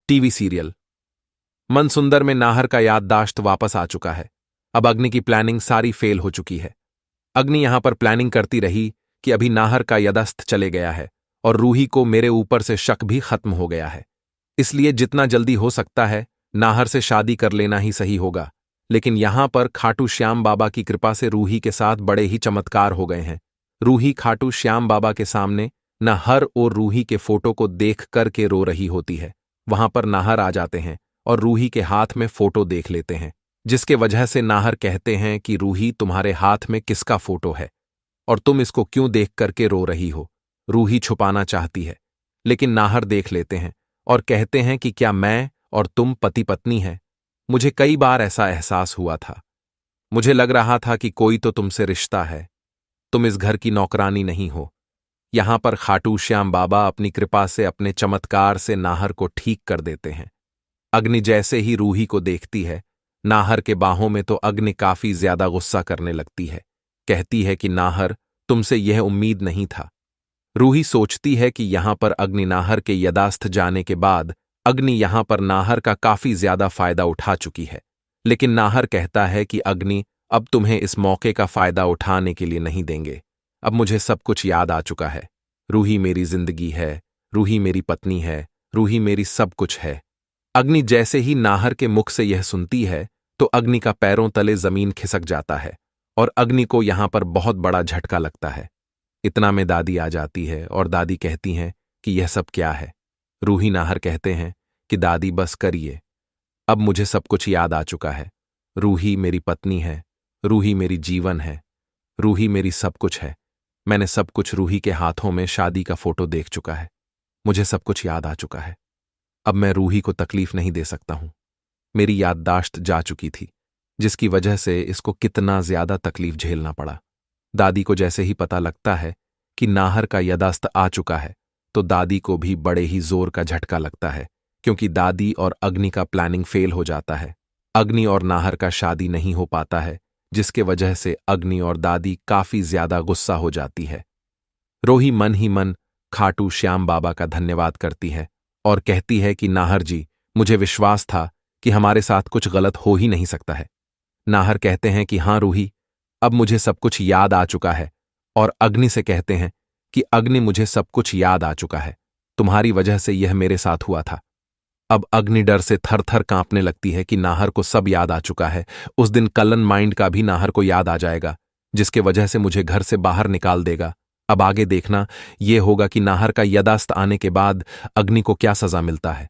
TV serial मनसुंदर में नाहर का याददाश्त वापस आ चुका है। अब अग्नि की प्लानिंग सारी फेल हो चुकी है। अग्नि यहां पर प्लानिंग करती रही कि अभी नाहर का यदस्थ चले गया है और रूही को मेरे ऊपर से शक भी खत्म हो गया है। इसलिए जितना जल्दी हो सकता है नाहर से शादी कर लेना ही सही होगा। लेकिन यहां पर खाटू श्याम बाबा की कृपा से रूही के साथ बड़े ही चमत्कार हो गए हैं। रूही खाटू श्याम बाबा के सामने नाहर और रूही के फोटो को देख कर के रो रही होती है। वहां पर नाहर आ जाते हैं और रूही के हाथ में फोटो देख लेते हैं, जिसके वजह से नाहर कहते हैं कि रूही तुम्हारे हाथ में किसका फोटो है और तुम इसको क्यों देख करके रो रही हो। रूही छुपाना चाहती है, लेकिन नाहर देख लेते हैं और कहते हैं कि क्या मैं और तुम पति पत्नी हैं। मुझे कई बार ऐसा एहसास हुआ था। मुझे लग रहा था कि कोई तो तुमसे रिश्ता है, तुम इस घर की नौकरानी नहीं हो। यहां पर खाटू श्याम बाबा अपनी कृपा से अपने चमत्कार से नाहर को ठीक कर देते हैं। अग्नि जैसे ही रूही को देखती है, नाहर के बाहों में तो अग्नि काफी ज्यादा गुस्सा करने लगती है। कहती है कि नाहर, तुमसे यह उम्मीद नहीं था। रूही सोचती है कि यहां पर अग्नि नाहर के यदास्थ जाने के बाद अग्नि यहां पर नाहर का काफी ज्यादा फायदा उठा चुकी है। लेकिन नाहर कहता है कि अग्नि, अब तुम्हें इस मौके का फायदा उठाने के लिए नहीं देंगे। अब मुझे सब कुछ याद आ चुका है। रूही मेरी जिंदगी है, रूही मेरी पत्नी है, रूही मेरी सब कुछ है। अग्नि जैसे ही नाहर के मुख से यह सुनती है तो अग्नि का पैरों तले जमीन खिसक जाता है और अग्नि को यहां पर बहुत बड़ा झटका लगता है। इतना में दादी आ जाती है और दादी कहती हैं कि यह सब क्या है। रूही नाहर कहते हैं कि दादी बस करिए, अब मुझे सब कुछ याद आ चुका है। रूही मेरी पत्नी है, रूही मेरी जीवन है, रूही मेरी सब कुछ है। मैंने सब कुछ रूही के हाथों में शादी का फोटो देख चुका है। मुझे सब कुछ याद आ चुका है। अब मैं रूही को तकलीफ नहीं दे सकता हूं। मेरी याददाश्त जा चुकी थी, जिसकी वजह से इसको कितना ज्यादा तकलीफ झेलना पड़ा। दादी को जैसे ही पता लगता है कि नाहर का यदास्थ आ चुका है तो दादी को भी बड़े ही जोर का झटका लगता है, क्योंकि दादी और अग्नि का प्लानिंग फेल हो जाता है। अग्नि और नाहर का शादी नहीं हो पाता है, जिसके वजह से अग्नि और दादी काफी ज्यादा गुस्सा हो जाती है। रूही मन ही मन खाटू श्याम बाबा का धन्यवाद करती है और कहती है कि नाहर जी, मुझे विश्वास था कि हमारे साथ कुछ गलत हो ही नहीं सकता है। नाहर कहते हैं कि हां रूही, अब मुझे सब कुछ याद आ चुका है। और अग्नि से कहते हैं कि अग्नि, मुझे सब कुछ याद आ चुका है, तुम्हारी वजह से यह मेरे साथ हुआ था। अब अग्नि डर से थर थर कांपने लगती है कि नाहर को सब याद आ चुका है। उस दिन कलन माइंड का भी नाहर को याद आ जाएगा, जिसके वजह से मुझे घर से बाहर निकाल देगा। अब आगे देखना यह होगा कि नाहर का यदास्थ आने के बाद अग्नि को क्या सजा मिलता है।